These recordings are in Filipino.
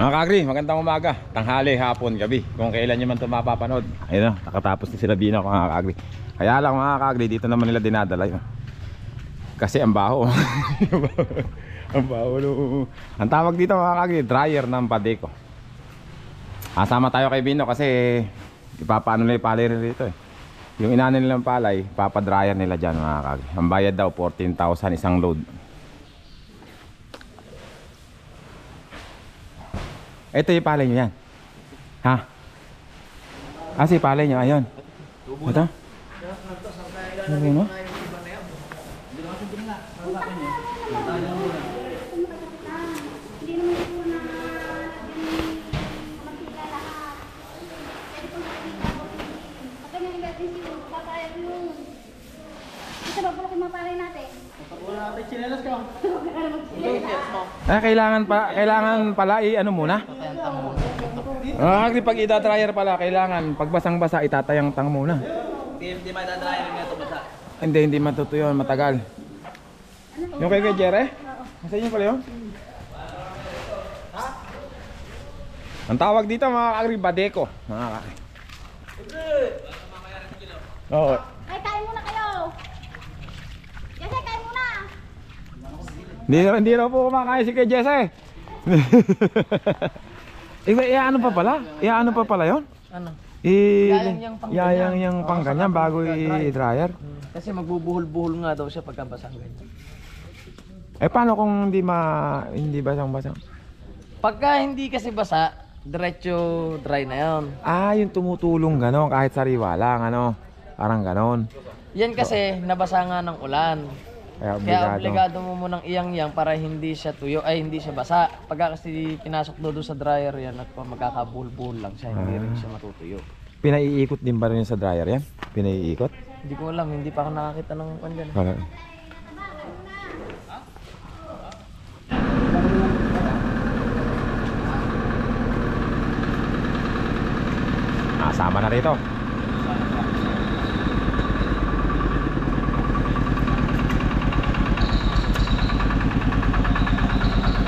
Mga kagri, magandang umaga, tanghali, hapon, gabi, kung kailan nyo man ito mapapanood. Ayun na, nakatapos na sila Bino, mga kagri. Kaya lang mga kagri, dito naman nila dinadala yun. Kasi ang baho. Ang baho. Ang tawag dito mga kagri, dryer ng Padeco. Asama tayo kay Bino kasi ipapaano nila yung palay rin dito eh. Yung inanin nilang palay, papadryer nila dyan mga kagri. Ang bayad daw 14,000 isang load. Ito yung palay nyo yan. Ha? Ah, si palay nyo, ayun. Ito? Sabi mo? Ah, kailangan pala ano muna? Ah, pag ida-dryer pala, kailangan pag basang-basa itatayang tang muna. Hindi madadryer nito basa. Hindi matutuyo, matagal. Yung kay Jere? Nasa inyo pala yun? Ang tawag dito mga kagri, Padeco. Mga kagri. Oo. Ay, kain muna kayo. Jesse, kain muna. Hindi raw po kumakain si kay Jesse. Ano pa pala? Ano pa pala yun? Ano? Yayang yung pang ganyan bago i-dryer. Kasi magbubuhol-buhol nga daw siya pagka basang ganyan. Paano kung hindi basang-basang? Pagka hindi kasi basa, diretso dry na yun. Ah, yung tumutulong gano'n kahit sariwa lang, ano? Parang gano'n. Yan kasi nabasa nga ng ulan. Kaya obligado mo munang iyang-yang para hindi siya tuyo, ay hindi siya basa. Pagka kasi pinasok doon sa dryer yan at magkakabuhol-buhol lang siya, hindi rin siya matutuyo. Pinaiikot din ba rin sa dryer yan? Pinaiikot? Hindi ko alam, hindi pa ako nakakita ng kanya. Sama na rito.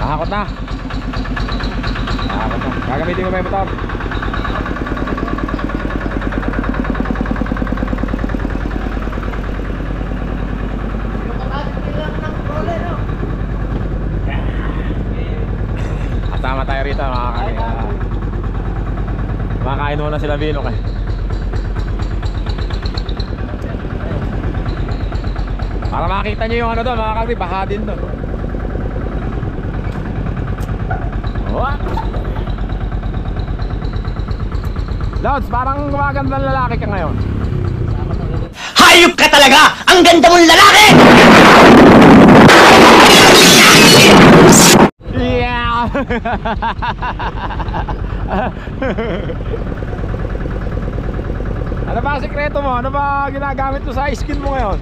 Nakakot na. Gagamitin ko ba yung motor? Kasama tayo rito makakain muna sila Bino kay. Para makita nyo yung ano doon mga kagri, baha din doon. What? Lods, parang gumagandang lalaki ka ngayon. Hayop ka talaga! Ang ganda mong lalaki! Yeah! Ano ba ang sikreto mo? Ano ba ginagamit mo sa skin mo ngayon?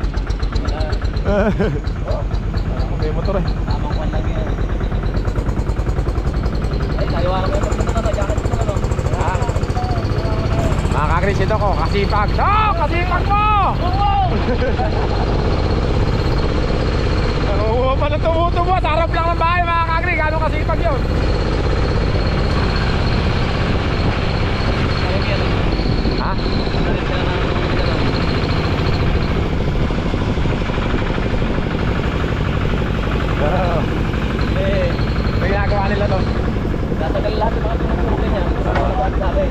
May motor eh. Tamang kwan lang yan. Ay, kayuha na kayo magkakatajakan ito ano? Mga kagris, ito ko, kasipag. Kasipag mo! Oo, pala tumutubo. Sa harap lang ng bahay mga kagris. Gano'ng kasipag yun? Ha? May ginagawa nila doon. Tatagal lahat ng mga tinutulog niya. Sabi.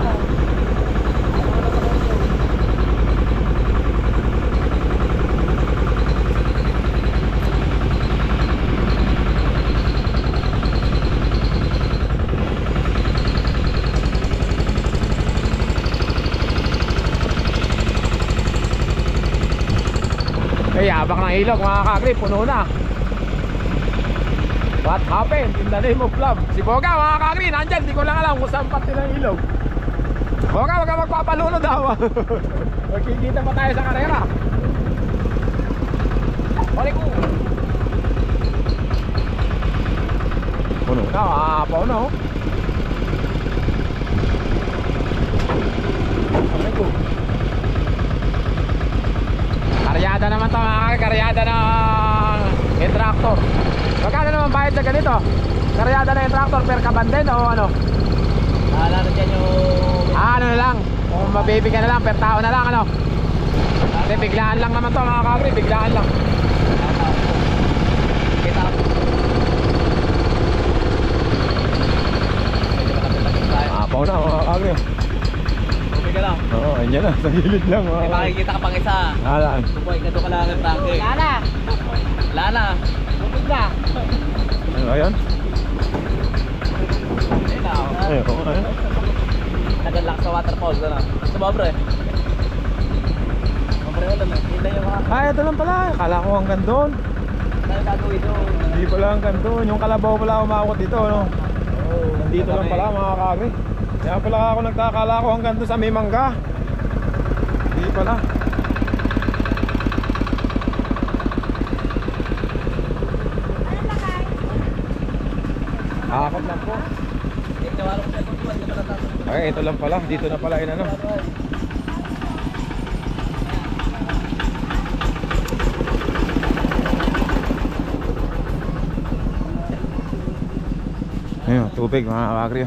Yabak ng ilog mga kagri, puno na. What happened in the name of love? Si Boga mga kagri, nandyan, di ko lang alam kung saan pati ng ilog. Huwag ka magpapalunod daw. Magkikita pa tayo sa karera. Balik ko. Puno na, aapaw na oh. Balik ko. Karyada naman to mga karyada ng tractor. Magkano naman bayad sa ganito? Karyada ng tractor per kabanden o ano? Bahala na dyan yung... Ano na lang, kung mababy ka na lang, per tao na lang ano. Kasi biglaan lang naman to mga kagri, biglaan lang. Kita ko. Apaw na mga kagri. Tubig ka lang. Oo, andyan na, sa gilid lang mga May kagri. makikita ka pang isa. Alaan. Tuboy ka doon ka lang ng tanke. Lana! Lana! Tubig na! Ano ba yun? Ayun na ako. Ayun, ayun. Nagalak sa waterfalls na. Sumabre. Sumabre ulan na. Hindi yung mga... Ah, ito lang pala, akala ko hanggang doon. Tayo gagawin doon. Hindi pala hanggang doon, yung kalabaw pala umakot dito no? Oo. Nandito lang pala mga kagri. Kaya pala ako nagkakala ko hanggang doon sa may mangga. Hindi pala. Akot lang po. Ay, ito lang pala. Dito na pala yun ano. Ayun, tubig mga kagri.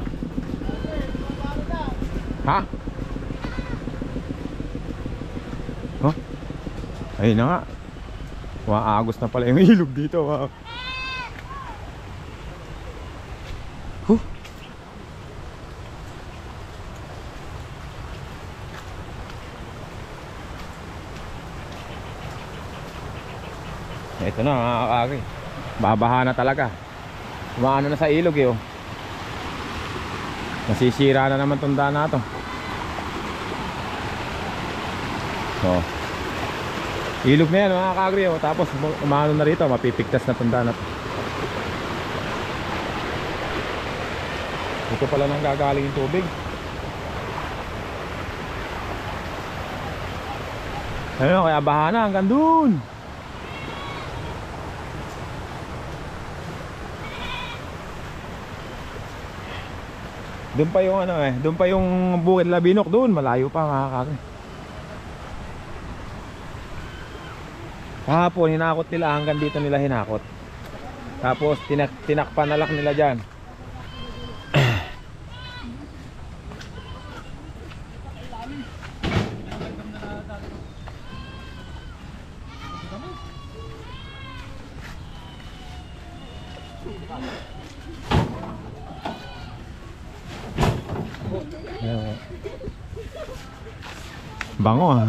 Ha? Oh? Ayun na nga. Maagos na pala yung ilog dito. Huh? Ito na mga kagri. Babaha na talaga. Umaano na sa ilog eh oh. Nasisira na naman tong daan na to. So ilog na yan mga kagri oh. Tapos umaano na rito, mapipigtas na tong daan na to. Dito pala nang gagaling yung tubig. Ayun, kaya baha na hanggang dun. Doon pa yung ano eh, doon pa yung Bukid Labinok doon, malayo pa mga kagri. Kahapon hinakot nila hanggang dito nila hinakot. Tapos tinakpan na lang nila diyan. Bango ah.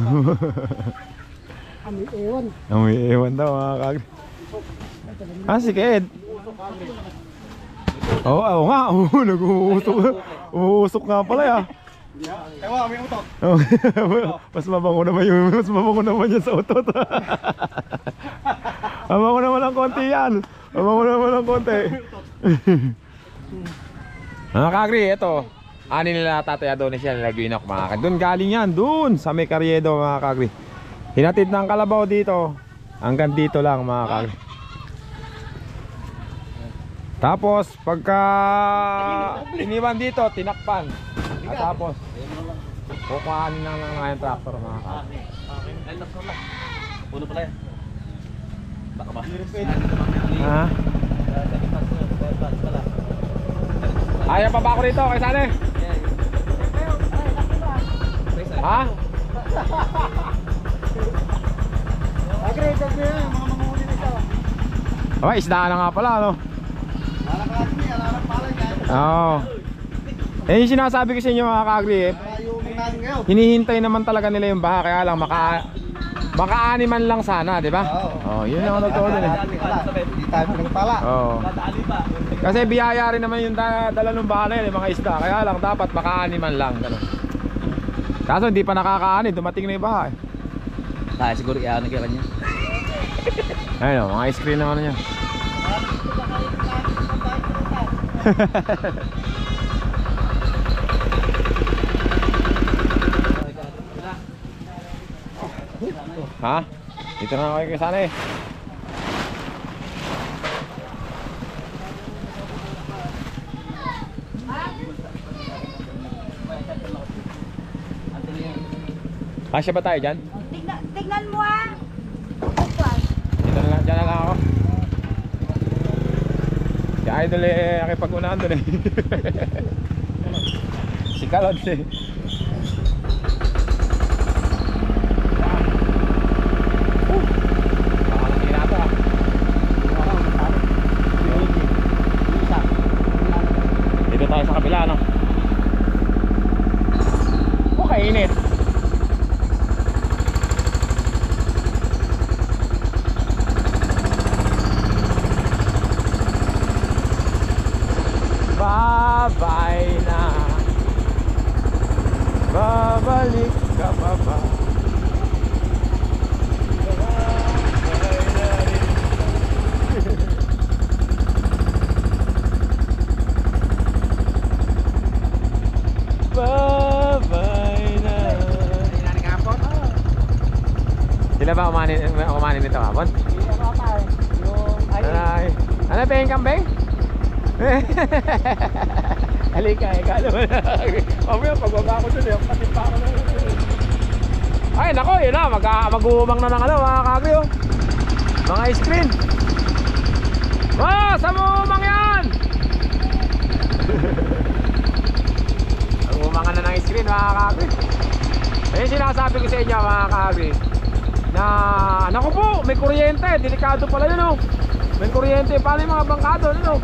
Amoy ewan daw mga kagri. Ah, si Ked. Oo nga. Nag-uusok. Uusok nga pala ya. Ewa, may utot. Mas mabango naman yan sa utot. Mabango naman ng konti yan. Mabango naman ng konti. Mga kagri, ito. Ani nila Tatay Adonis yan, nilagyan ako mga kagri. Doon galing yan, doon sa may Karyedo mga kagri. Hinatid ng kalabaw dito. Hanggang dito lang mga kagri. Tapos pagka iniwan dito, tinakpan. At tapos kukuhanin lang ng mga tractor mga kagri. Ay, nasa lang. Puno pala yan. Baka ba? Ha? Ayaw pa ba ako rito kay Sane? Ha? Agre, agre yan, mga manguhuli nito. Oh, isda na nga pala ano. Alak ni, alak pala yan. Oo. Eh yung sinasabi ko sa inyo mga kagri eh, Ayuming natin ngayon. hinihintay naman talaga nila yung baha, kaya lang makaaniman lang sana, di ba? Oo. Oh, yun ang totoo din eh. Hindi tayo pinagpala. Oo. Kasi biyaya rin naman yung dala ng baha na yun, yung mga isda, kaya lang dapat makaaniman lang ganun. Kaso hindi pa nakakaani, dumating na yung baha eh. Kaya siguro iyan kaya kanya. Ayun o, mga screen naman niya. Ha? Dito na ako kay sana eh. Kasya ba tayo dyan? Tignan mo ah. Dito na lang, dyan na lang ako. Si Idol eh, nakipag-unahan doon eh. Si Kalod eh. Baka lang hinata ah. Dito tayo sa kabila no? Kainit. Bye-bye na. Babalik ka pa ba? Bye-bye na. Sila ba umanin nito kapon? Ay, ano ba yung kambing? Halika, ikala mo na. Mamaya, pagbaba ko dun, patid pa ako na. Ay, nako, yun na, mag-uumang na ng ano, mga kagri, oh. Mga screen. Saan mo umang yan? Mag-umangan na ng screen, mga kagri. Ayun sinasabi ko sa inyo, mga kagri, na, nako po, may kuryente, delikado pala yun, oh. May kuryente, paano yung mga bangkado, ano?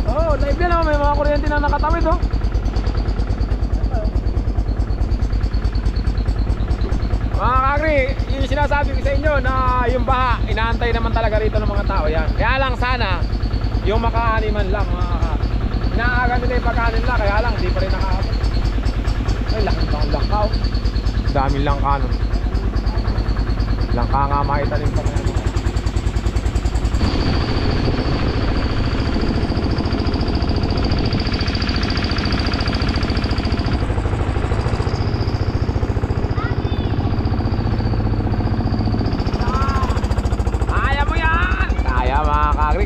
Oo, live yan, oh. May mga kuryente na nakatawid, oh. Mga kagri, yung sinasabi ko sa inyo na yung baha, inaantay naman talaga rito ng mga tao yan. Kaya lang sana, yung makaaniman lang, mga kagri. Inaaga nila yung pagkanin nila, kaya lang, di pa rin nakaabot. Ay, laking bang langka, oh. Daming langka, no. Langka nga makitanim pa na.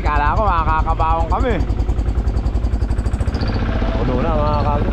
Kala ko makakabawang kami. Puno na mga kagri.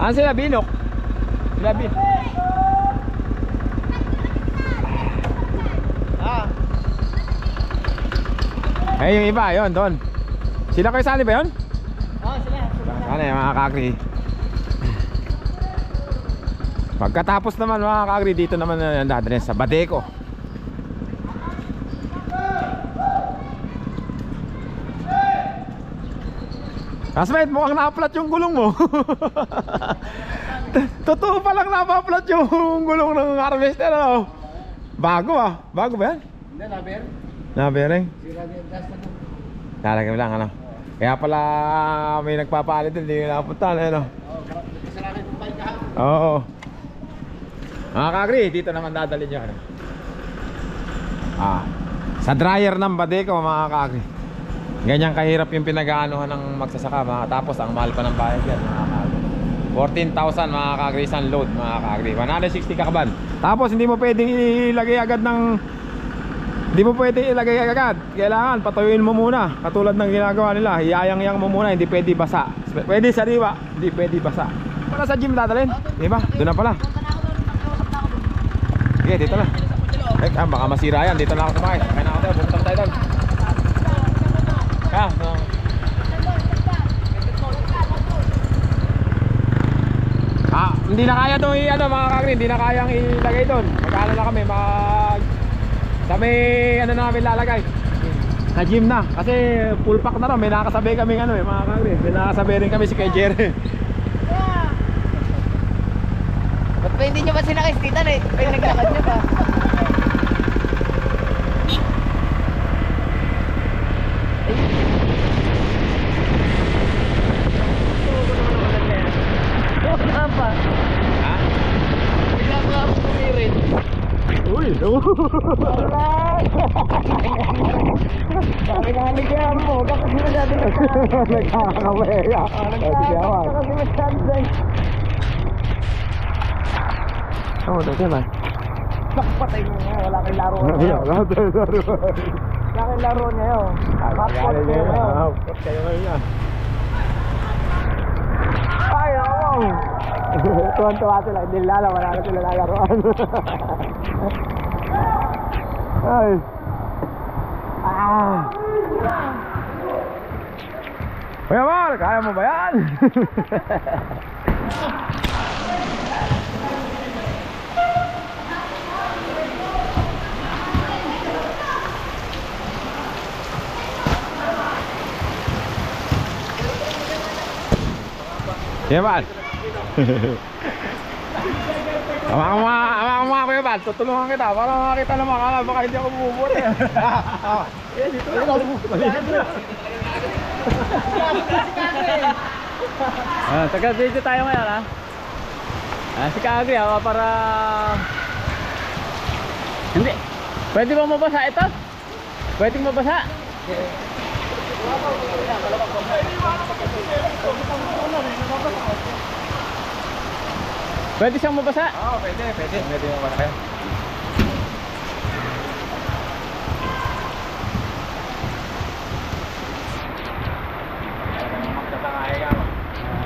Ano sila binok? Sila binok. Ay yung iba, yun doon. Sila kayo sali ba yun? Oo, sila. Ano yung mga kagri? Pagkatapos naman mga kagri, dito naman na dadalhin sa Badeco. Kasmet, mukhang na-upload yung gulong mo. Totoo palang na-upload yung gulong ng harvester, ano? Bago ah, bago ba yan? Hindi, naber. Nabering? Sira din gas na to. Lalagay mo lang, ano? Kaya pala may nagpapalit din, hindi napunta, ano? Kasalanan yung bike ha. Oo. Mga kagri, dito naman dadalhin nyo, ano? Sa dryer ng Badeco, mga kagri. Ganyan kahirap yung pinag-aanuhan ng magsasaka, mga, tapos ang mahal pa ng bayad yan, mga kagri. 14,000 mga kagri, isang load, mga kagri. 160 kakaban. Tapos hindi mo pwedeng ilagay agad ng... Hindi mo pwedeng ilagay agad. Kailangan patuyuin mo muna. Katulad ng ginagawa nila, hiyayang-yang mo muna, hindi pwede basa. Pwede sariwa, hindi pwede basa. Para sa gym dadalhin, di ba? Doon na pala. Sige, dito na. Ay, baka masira yan. Dito na ako sumakay. Kaya na ako tayo, pupunta tayo doon. Hindi na kaya itong ano, mga kagri, hindi na kayang ilagay doon. Magkano na kami, sa may ano namin lalagay sa gym na, kasi full pack na rin. May nakasabay kami ano, mga kagri. May nakasabay rin kami si kay Jerry. ba hindi nyo ba sinakaistitan eh? Ay, naglakad nyo ba? Apa? Ha? Bigla mo ako tumirin. Uy! Nagkakaligyan mo, kasi masyado Nagkakawega. kasi masyado Oo, dati na. Nakapatay mo nga, wala kang laro ngayon. Wala kang laro ngayon. Hotpot kayo ngayon. Hotpot kayo ngayon. Ay, ako! Tuwan-tuwa sila, hindi lala, wala na sila lalaroan. Ay! Kuya Mar, kaya mo ba yan? Kuya Mar! Hawakan mo nga Kuya Mar, tutulungan kita para makakita naman ka, baka hindi ako bumubuti. Dito Taga-video tayo ngayon ha. Si Kagri ha, para... Hindi. Pwede ba mabasa ito? Pwede mabasa? Pwede siyang mabasa? Oo, pwede mo ba kayo?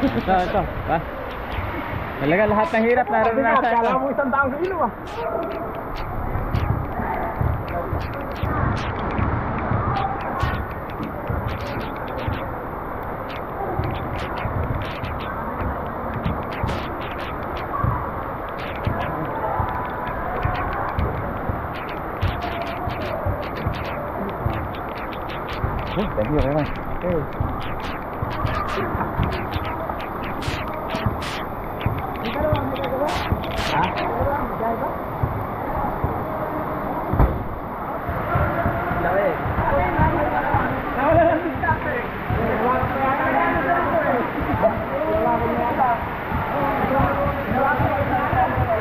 Ito. Ha? Talaga lahat ng hirap naranasan ito. Kala mo 100 kilo ah. Thank you very much. Okay.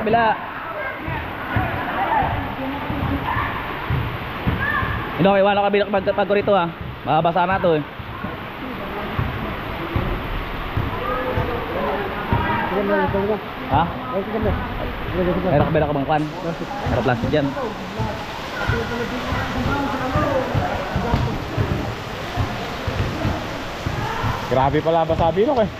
Bila. Ino, iwan ka bilang pagkatag rito ha. Mababasa na to eh. Ha? Meron ka ba na kabangkwan? Meron plastic dyan. Grabe pala ba sabi no eh.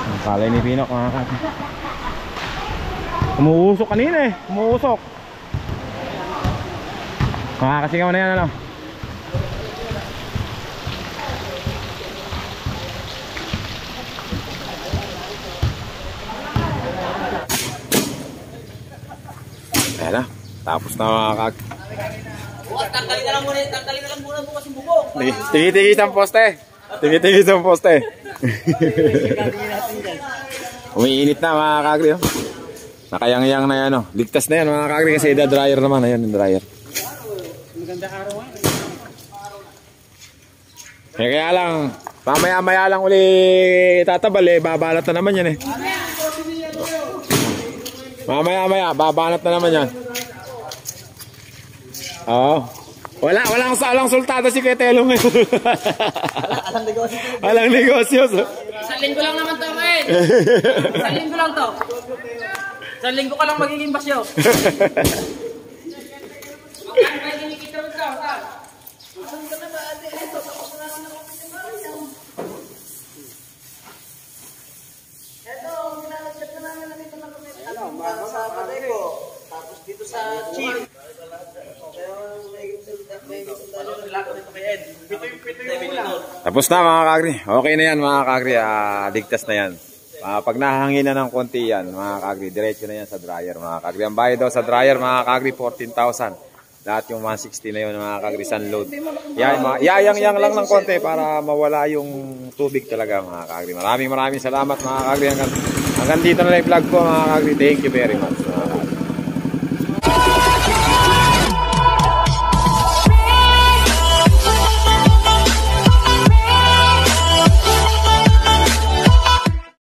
Ang palay ni Pinok mga kasi. Umuusok kanina eh. Umuusok. Makakasingaw na yan ano. Ayan na. Tapos na mga kag. Tanggalin na lang muna bukas yung bubong. Tingit-tingit ang poste. Tingit-tingit ang poste. Umiinit na mga kagri oh. Nakayang-yang na yan oh. Ligtas na yan mga kagri kasi dryer naman. Ayan yung dryer. Maganda araw ha. Kaya lang, mamaya-maya lang uli tatabal eh. Babanat na naman yan eh. Mamaya-maya, babanat na naman yan. Oo. Walang sultado si Ketelo ngayon. Walang negosyo. Isang linggo lang naman to, man. Isang linggo lang to. Isang linggo ka lang magiging basyo. Tapos dito sa chief. Tapos na mga kagri. Okay na yan mga kagri. Ligtas na yan. Pag nahangin na ng konti yan mga kagri, diretso na yan sa dryer mga kagri. Ang bayad daw sa dryer mga kagri 14,000. Lahat yung 160 na yun mga kagri sunload. Yayang-yang lang ng konti para mawala yung tubig talaga mga kagri. Maraming salamat mga kagri. Hanggang dito na lang yung vlog ko mga kagri. Thank you very much.